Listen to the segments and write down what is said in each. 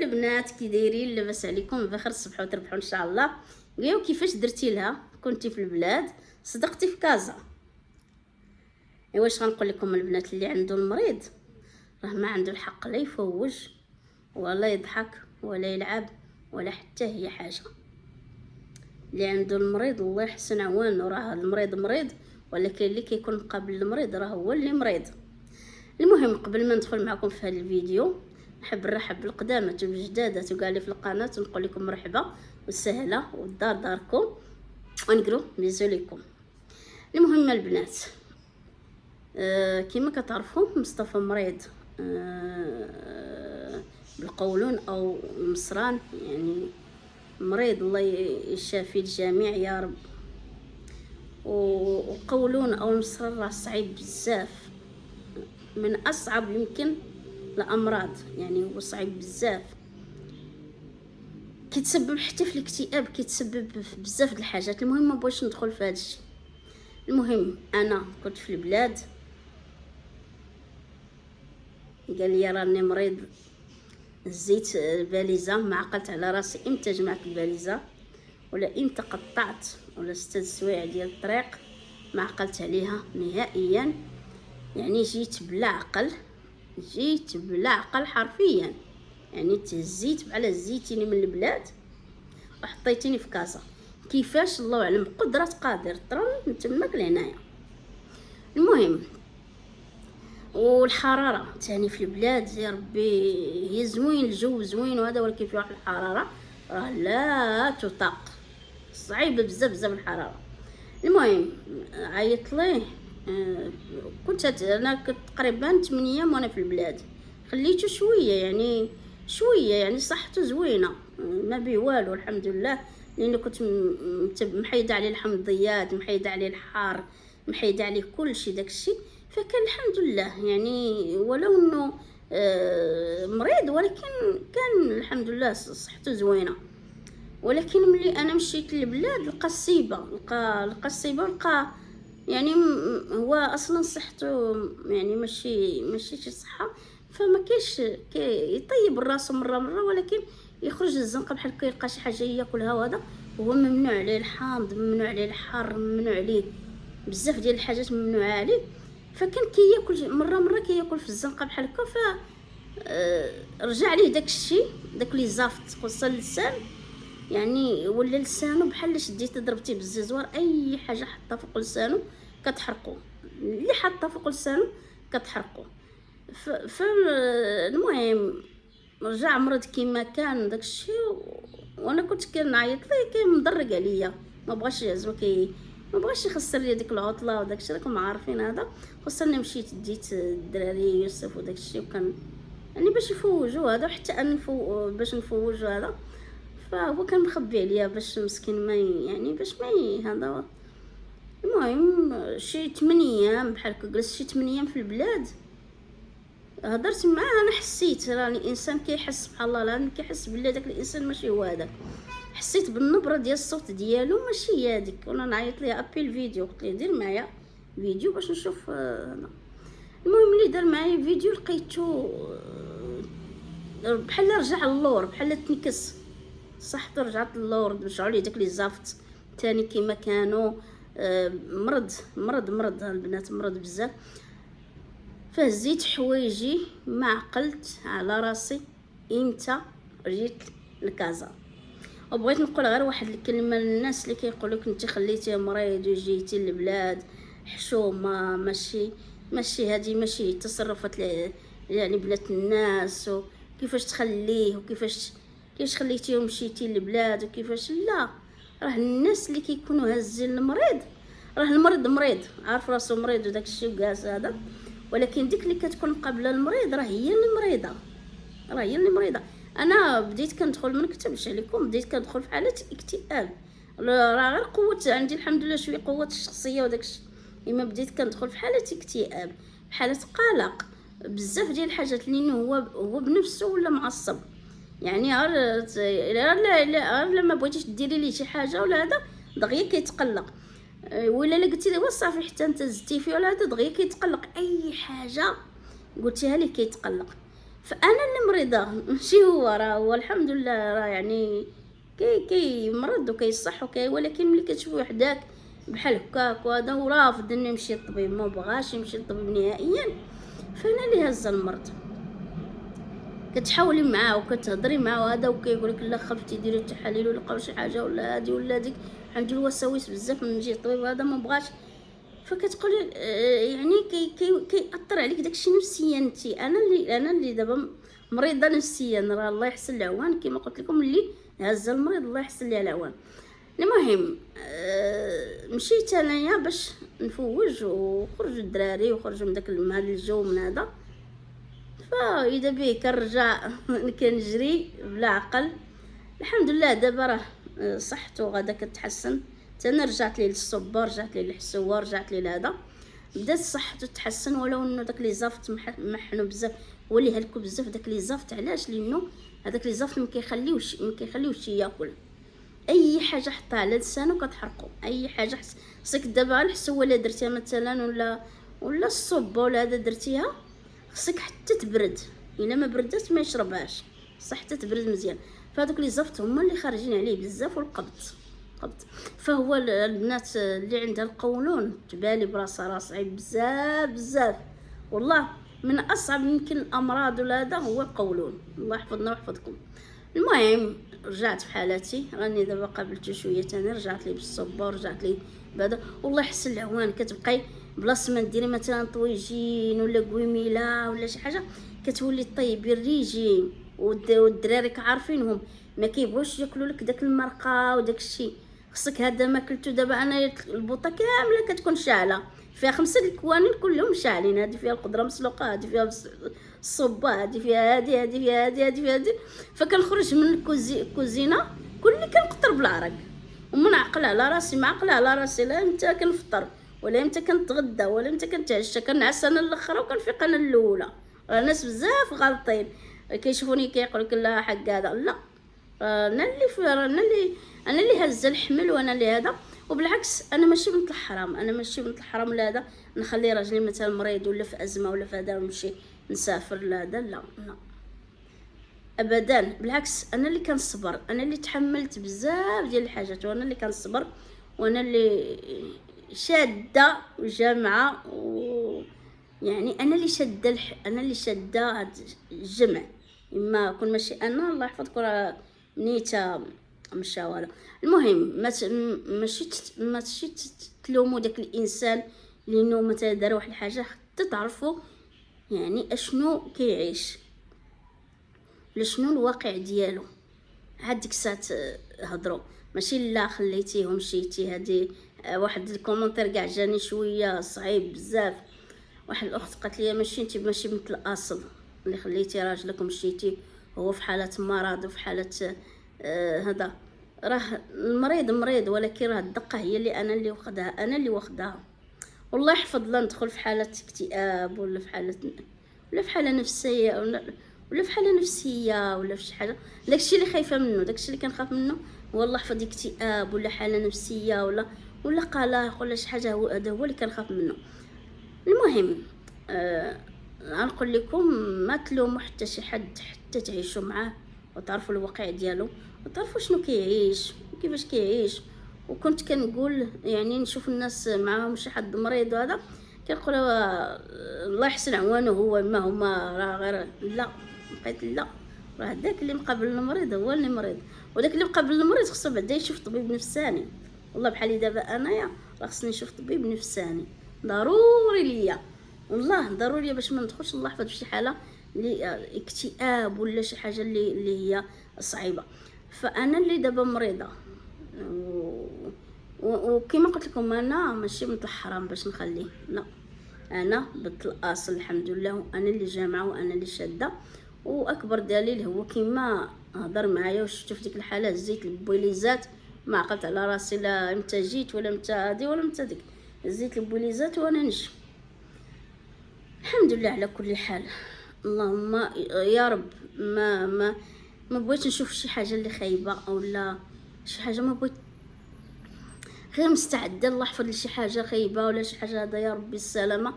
البنات كي دايرين؟ لاباس عليكم؟ بخير الصبح وتربحوا ان شاء الله. قالوا كيفاش درتي لها؟ كنتي في البلاد صدقتي في كازا. واش غنقول لكم البنات؟ اللي عنده المريض راه ما عنده الحق لا يفوج ولا يضحك ولا يلعب ولا حتى هي حاجه. اللي عنده المريض الله يحسن عوانه، راه المريض مريض، ولكن اللي كيكون مقابل المريض راه هو اللي مريض. المهم قبل ما ندخل معكم في هذا الفيديو نحب نرحب بالقدامى والجدادات وكاع اللي في القناه ونقول لكم مرحبا وسهلا والدار داركم ونقولوا بيزو ليكم. المهم البنات كما كتعرفوا مصطفى مريض بالقولون او المصران، يعني مريض الله يشافي الجميع يا رب. وقولون او المصران راه صعيب بزاف، من اصعب يمكن الامراض، يعني هو صعيب بزاف، كيتسبب حتى في الاكتئاب، كيتسبب في بزاف د الحاجات. المهم ما بغيتش ندخل في هذا الشيء. المهم انا كنت في البلاد، قال لي راني مريض، زيت الباليزه، ما عقلت على راسي امتى جمعت الباليزه ولا امتى قطعت ولا 6 سوايع ديال الطريق، ما عقلت عليها نهائيا. يعني جيت بلا عقل، جيت بلا عقل حرفيا، يعني تهزيت على زيتيني من البلاد وحطيتيني في كازا. كيفاش الله اعلم، قدرة قادر ترى من تماك لهنايا. المهم والحراره تاني في البلاد يا ربي، هي زوين الجو زوين وهذا، ولكن في واحد الحراره راه لا تطاق، صعيبه بزاف بزاف الحراره. المهم عيط ليه، انا كنت تقريبا 8 ايام وانا في البلاد، خليته شويه يعني شويه، يعني صحته زوينه ما بيه والو الحمد لله، لان كنت محيده عليه الحمضيات، محيده عليه الحار، محيده عليه كل شيء داكشي، فكان الحمد لله يعني ولو انه مريض، ولكن كان الحمد لله صحته زوينه. ولكن ملي انا مشيت للبلاد لقى الصيبه لقى يعني هو اصلا صحته يعني ماشي شي صحه، فما كاينش يطيب الراس مره ولكن يخرج الزنقه بحال هكا، يلقى شي حاجه ياكلها وهذا، وهو ممنوع عليه الحامض، ممنوع عليه الحار، ممنوع عليه بزاف ديال الحاجات ممنوعه عليه. فكان كياكل مره كياكل في الزنقه بحال هكا، ف رجع ليه داك الشيء، داك لي زافت خصوصا اللسان، يعني ولا لسانه بحال شديتي ضربتيه بالززوار، اي حاجه حطها فوق لسانه كتحرقو، اللي حطها فوق لسانه كتحرقو. فالمهم رجع مرض كيما كان داكشي، وانا كنت كنعيط ليه، كان مضرق عليا، ما بغاش يعزم، ما بغاش يخسر لي ديك العطله وداكشي، راكم عارفين هذا. خصوصا انا مشيت ديت الدراري يوسف وداكشي، وكان يعني باش يفوجوا هذا، وحتى انا باش نفوجوا هذا، فهو كان مخبي عليا باش مسكين ما يعني باش ما هذا. المهم شي 8 ايام بحال هكا جلست، شي 8 ايام في البلاد، هضرت معاه، انا حسيت راني الانسان كيحس سبحان الله العظيم، كيحس بلي داك الانسان ماشي هو هذاك، حسيت بالنبره ديال الصوت ديالو ماشي هي هذيك، وانا نعيط ليه ابي الفيديو، قلت ليه دير معايا فيديو باش نشوف هذا. المهم اللي دار معايا فيديو لقيتو بحال رجع اللور، بحال تنكس صحته، رجعت اللور، رجعوا لي داك لي زافت تاني كيما كانوا. مرض البنات، مرض بزاف. فهزيت حوايجي، ما عقلت على راسي امتى جيت لكازا. وبغيت نقول غير واحد الكلمه للناس اللي كيقولوك انت خليتيه مريض وجيتي للبلاد حشومه، ماشي هذه ماشي تصرفات يعني بنات الناس، وكيفاش تخليه وكيفاش خليتيه ومشيتي للبلاد وكيفاش لا. راه الناس اللي كيكونوا هازين المريض، راه المريض مريض عارف راسو مريض وداك الشيء وكاس هذا، ولكن ديك اللي كتكون قبل المريض راه هي اللي مريضه. انا بديت كندخل، ما نكتبش عليكم، بديت كندخل في حاله اكتئاب، راه غير قوه عندي الحمد لله، شويه قوه الشخصيه وداك الشيء، اما بديت كندخل في حاله اكتئاب، حاله قلق، بزاف ديال الحاجات، لانه هو بنفسه ولا معصب، يعني غير لما بغيتيش ديري ليه شي حاجه ولا هذا دغيا كيتقلق، ولا قلتي له صافي حتى انت زدتي فيه ولا هذا دغيا كيتقلق، اي حاجه قلتيها ليه كيتقلق. فانا اللي مريضه ماشي هو، راه هو الحمد لله راه يعني كي مرض وكيصح ولكن ملي كتشوف وحداك بحال هكاك وهذا ورافض انه يمشي للطبيب، ما بغاش يمشي للطبيب نهائيا، فانا اللي هزه المرض. كتحاولي معاه وكتهضري معاه وهذا وكيقول لك لا خفتي ديري التحاليل ولقاو شي حاجه ولا هادي ولا ديك، عندي الوساوس بزاف من نجي للطبيب هذا ما بغاش. فكتقولي يعني كيأثر عليك داكشي نفسيا انت. انا اللي دابا مريضه نفسيا، راه الله يحسن العوان كما قلت لكم، اللي هز المريض الله يحسن ليه العوان. المهم مشيت انايا باش نفوج وخرجوا الدراري وخرجوا من داك هذا الجو من هذا، فاذا به كنرجع كنجري بلا عقل. الحمد لله دابا راه صحته غادا كتحسن، حتى انا رجعت لي للصبه، رجعت لي للحسوه، رجعت لي لهذا، بدات صحته تتحسن. ولو انه داك لي زافت محنو بزاف، هو اللي هلكو بزاف داك لي زافت. علاش؟ لانه هذاك لي زافت ما كيخليوش ياكل اي حاجه حطها على لسانو كتحرقو. اي حاجه خصك دابا الحسوه اللي درتيها مثلا ولا الصبه ولا هذا درتيها، خصك حتى تبرد، الا ما بردات ما يشربهاش، صح حتى تبرد مزيان. فهذوك لي زفت هما اللي خارجين عليه بزاف، والقبض فهو البنات اللي عندها القولون تبالي براسها راه صعيب بزاف بزاف والله، من اصعب يمكن الامراض ولا هذا هو القولون، الله يحفظنا ويحفظكم. المهم رجعت في حالتي، راني دابا قابلت شويه تاني، رجعت لي بالصبه ورجعت لي بعدا والله يحسن العوان. كتبقاي بلاصه ما ديري مثلا طويجين ولا قويميله ولا شي حاجه كتولي طيبي الريجيم، والدراري عارفينهم ما كيبغوش ياكلوا لك داك المرقه وداك الشيء. خصك هذا ما كلتو. دابا انا البوطه كامله كتكون شاعله، فيها 5 الكوانين كلهم شاعلين، هذه فيها الخضره مسلوقه، هذه فيها الصبه، هذه فيها هذه فيها هذه. فكنخرج من الكوزينه كلني كنقطر بالعرق، ومنعقل على راسي، معقله على راسي، لا امتى كنفطر ولا امتى كنتغدى ولا امتى كنتعشى، كنعس انا الاخرى وكنفيق انا الاولى. راه ناس بزاف غالطين كيشوفوني كيقول لك لا حق هذا، لا انا اللي هزه الحمل وانا اللي هذا. وبالعكس انا ماشي بنت الحرام، انا ماشي بنت الحرام لا هذا نخلي راجلي مثلا مريض ولا في ازمه ولا في هذا ونمشي نسافر لا هذا، لا ابدا. بالعكس انا اللي كنصبر، انا اللي تحملت بزاف ديال الحاجات، وانا اللي كنصبر، وانا اللي شاده وجامعه يعني انا اللي شاده انا اللي شاده هاد الجمع. اما كون ماشي انا الله يحفظكم راه نيته مشاوله. المهم ماشي تلوموا داك الانسان لانه مثلا دار واحد الحاجه، حتى تعرفوا يعني اشنو كيعيش لشنو الواقع ديالو، عاد ديك الساعه هضروا. ماشي لا خليتيه ومشيتي. هذه واحد الكومونتير كاع جاني شويه صعيب بزاف. واحد الاخت قالت لي ماشي انت ماشي مثل الاصل اللي خليتي راجلك ومشيتي هو في حاله مرض وفي حاله هذا. راه المريض مريض، ولكن راه الدقه هي اللي انا اللي واخداها. والله يحفظ لا ندخل في حاله اكتئاب ولا في حاله نفسيه ولا في حاله نفسيه ولا في شي حاجه. داكشي اللي خايفه منه، داكشي اللي كنخاف منه والله يحفظ اكتئاب ولا حاله نفسيه ولا قلق ولا شي حاجه، هذا هو اللي كنخاف منه. المهم غنقول لكم ما تلوموا حتى شي حد، حتى تعيشوا معاه وتعرفوا الواقع ديالو وتعرفوا شنو كيعيش وكيفاش كيعيش. وكنت كنقول يعني نشوف الناس معاهم شي حد مريض وهذا كنقول الله يحسن عوانه، هو ما هما راه غير لا. بقيت لا، راه داك اللي مقابل المريض هو اللي مريض، وداك اللي مقابل المريض خصو بعدا يشوف طبيب نفساني. والله بحالي دابا انايا راه خصني نشوف طبيب نفساني، ضروري ليا والله ضروري باش ما ندخلش الله يحفظ في شي حاله اللي اكتئاب ولا شي حاجه اللي هي صعيبه. فانا اللي دابا مريضه وكما قلت لكم انا ماشي مثل الحرام باش نخليه، لا انا بنت الاصل الحمد لله، وانا اللي جامعه وانا اللي شاده. واكبر دليل هو كيما هضر معايا وشفتو في ديك الحاله زيت البوليزات، ما عقلت على راسي لا امتى جيت ولا امتى هادي ولا امتى ديك، زيت البوليزات وانا نجي. الحمد لله على كل حال. اللهم يا رب ما بغيتش نشوف شي حاجه اللي خايبه او لا شي حاجه، ما بغيت غير مستعده الله يحفظ لي شي حاجه خايبه ولا شي حاجه. هذا يا ربي السلامه،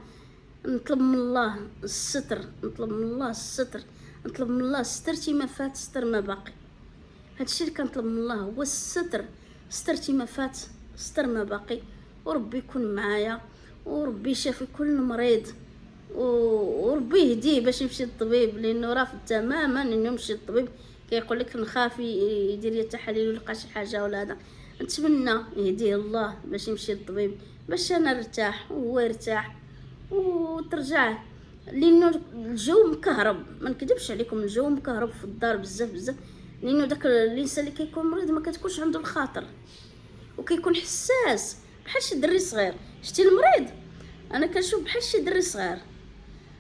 نطلب من الله الستر، نطلب من الله الستر. نطلب من الله سترتي ما فات ستر ما باقي. هادشي اللي كنطلب من الله هو الستر، سترتي ما فات ستر ما باقي، وربي يكون معايا، وربي يشافي كل مريض، وربي يهديه باش يمشي للطبيب، لانه رافض تماما انه يمشي للطبيب. كيقول لك نخاف يدير لي تحاليل ويلقى شي حاجه ولا هذا. نتمنى يهديه الله باش يمشي للطبيب، باش انا نرتاح وهو يرتاح وترجع. لانه الجو مكهرب، ما نكذبش عليكم، الجو مكهرب في الدار بزاف بزاف. لانه داك الانسان اللي كيكون مريض ما كتكونش عنده الخاطر، وكيكون حساس بحال شي دري صغير. شتي المريض انا كنشوف بحال شي دري صغير،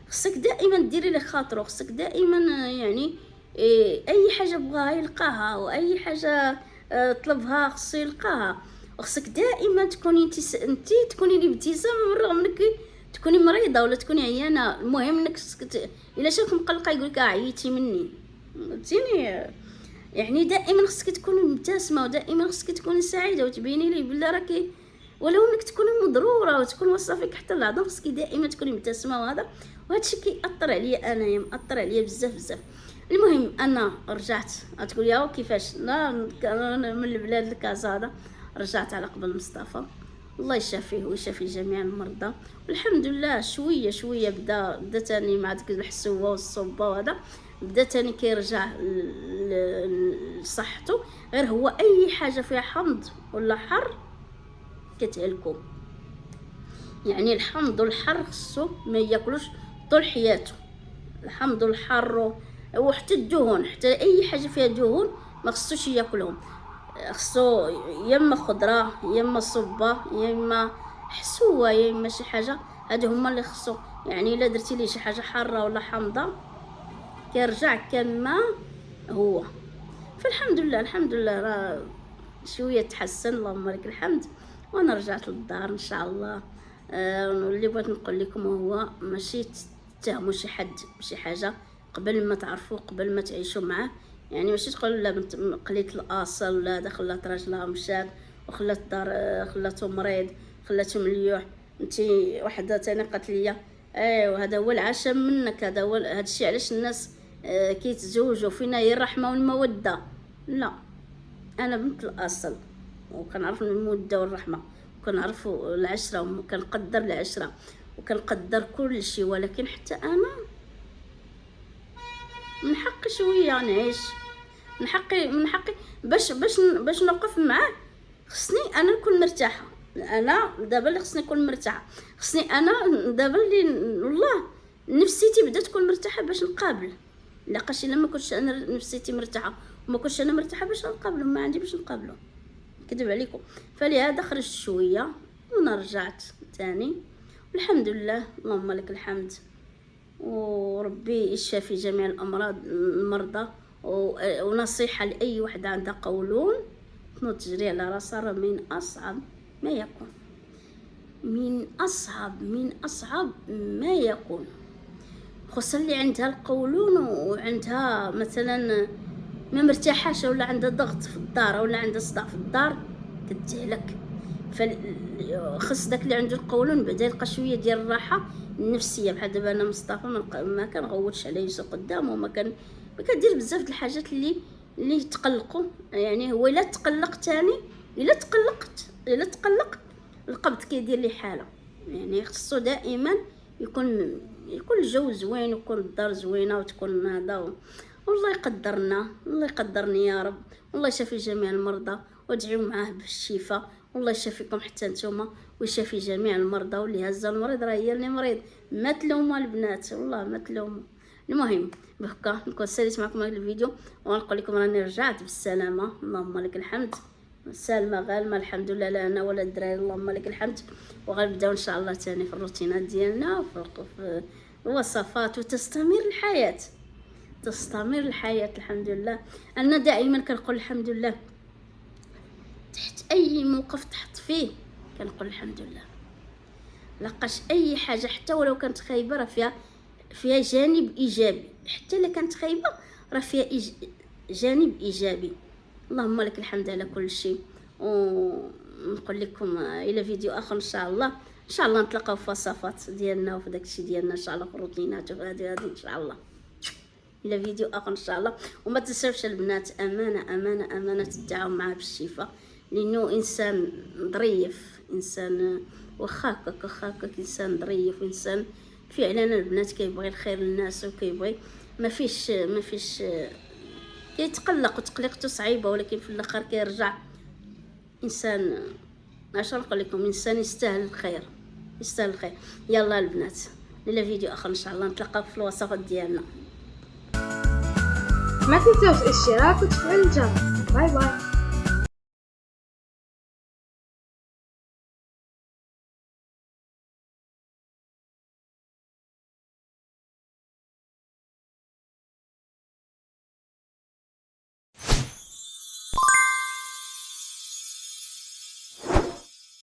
خصك دائما ديري له خاطرو، خصك دائما يعني اي حاجه بغاها يلقاها، واي حاجه طلبها خصو يلقاها. وخصك دائما تكوني انت تكوني الابتسامه من رغم انك تكوني مريضه ولا تكوني عيانه. المهم انك الا شافك مقلقه يقولك عييتي مني، فهمتيني؟ يعني دائما خصك تكوني مبتسمه، ودائما خصك تكوني سعيده، وتبيني لي بلا راكي ولو انك تكوني مضروره وتكون واصله فيك حتى العظم، خصك دائما تكوني مبتسمه. وهذا كيأثر عليا انايا، مأثر عليا بزاف بزاف. المهم انا رجعت. تقول يا كيفاش؟ لا من البلاد لكازا هذا رجعت على قبل مصطفى، الله يشافيه ويشافي جميع المرضى. والحمد لله شويه شويه بدا تاني مع ديك الحسوه والصوبه وهذا، بدا تاني كيرجع لصحته. غير هو اي حاجه فيها حمض ولا حر كتهلكو. يعني الحمض والحر خصو ما ياكلوش طول حياته، الحمض والحر وحتى الدهون، حتى اي حاجه فيها دهون ما خصوش ياكلهم. خصو يا اما خضره يا اما صبه يا اما حسوه يا اما شي حاجه. هادو هما اللي خصو. يعني الا درتي ليه شي حاجه حاره ولا حامضه كيرجع كما هو. فالحمد لله الحمد لله راه شويه تحسن، اللهم لك الحمد. وانا رجعت للدار ان شاء الله. اللي بغيت نقول لكم هو ماشي تتهموا شي حد بشي حاجه قبل ما تعرفوا، قبل ما تعيشوا معاه. يعني ماشي تقول لا بنت قليت الاصل ولا هذا خلات راجلها مشات وخلات الدار خلاتو مريض خلاتو مليوح. انتي وحده ثاني قالت لي ايوا هذا هو العشم منك، هذا هو هذا الشيء علاش الناس كيتزوجوا، فينا هي الرحمه والموده. لا انا بنت الاصل وكنعرف الموده والرحمه، وكنعرف العشره وكنقدر العشره وكنقدر كل شيء. ولكن حتى انا من حقي شويه نعيش، من حقي باش نوقف معاه. خصني انا نكون مرتاحه. انا دابا اللي خصني نكون مرتاحه، خصني انا دابا اللي والله نفسيتي بدات تكون مرتاحه باش نقابل. لاقاش الا ما كنتش انا نفسيتي مرتاحه وما كنتش انا مرتاحه باش نقابله، ما عندي باش نقابله، كذب عليكم. فلهذا خرجت شويه وانا رجعت تاني والحمد لله، اللهم لك الحمد. وربي يشافي جميع المرضى. ونصيحه لاي وحده عندها قولون تنوض تجري على راسها، راه من اصعب ما يكون، من اصعب ما يكون. خصوصا اللي عندها القولون وعندها مثلا ما مرتاحاش ولا عندها ضغط في الدار ولا عندها صداع في الدار كتهلك. فخص داك اللي عنده القولون بعدا يلقى شويه ديال الراحه النفسيه. بحال دابا انا مصطفى ما كنغوتش عليه يجلس قدامه، ما كندير بزاف د الحاجات اللي تقلقوا. يعني هو الا تقلق تاني، الا تقلق القبض كيدير لي حاله. يعني خصو دائما يكون الجو زوين ويكون الدار زوينه وتكون هذا. والله يقدرنا، الله يقدرني يا رب. والله يشافي جميع المرضى وادعيو معاه بالشفاء. والله يشافيكم حتى نتوما ويشافي جميع المرضى. واللي هزه المريض راه هي اللي مريض، ما تلوموا البنات، والله ما تلوموا. المهم بهكا نكون ساليت معكم هذا الفيديو ونقول لكم راني رجعت بالسلامه، اللهم لك الحمد. سالمه غالمه الحمد لله، لا انا ولا الدراري، اللهم لك الحمد. وغنبداو ان شاء الله تاني في الروتينات ديالنا وفي الوصفات، وتستمر الحياه، تستمر الحياه الحمد لله. انا دائما كنقول الحمد لله تحت اي موقف تحط فيه، كنقول الحمد لله. لقاش اي حاجه حتى ولو كانت خايبه راه فيها جانب ايجابي، حتى الا كانت خايبه راه فيها جانب ايجابي. اللهم لك الحمد على كل شيء. ونقول لكم الى فيديو اخر ان شاء الله. ان شاء الله نتلاقاو في وصفات ديالنا وفي داكشي ديالنا ان شاء الله، في الروتينات وفي هذه ان شاء الله. الى فيديو اخر ان شاء الله. وما تنساوش البنات امانه امانه امانه تدعوا معاه بالشفاء، لانه انسان ظريف، انسان واخا هكاك انسان ظريف، وانسان فعلا البنات كيبغي الخير للناس، وكيبغي ما فيش كيتقلق، وتقليقته صعيبه، ولكن في الاخر كيرجع انسان، اش نقول لكم، انسان يستاهل الخير، يستاهل الخير. يلا البنات الى فيديو اخر ان شاء الله، نتلاقاو في الوصفات ديالنا. ما تنسوش الاشتراك وتفعيل الجرس. باي باي.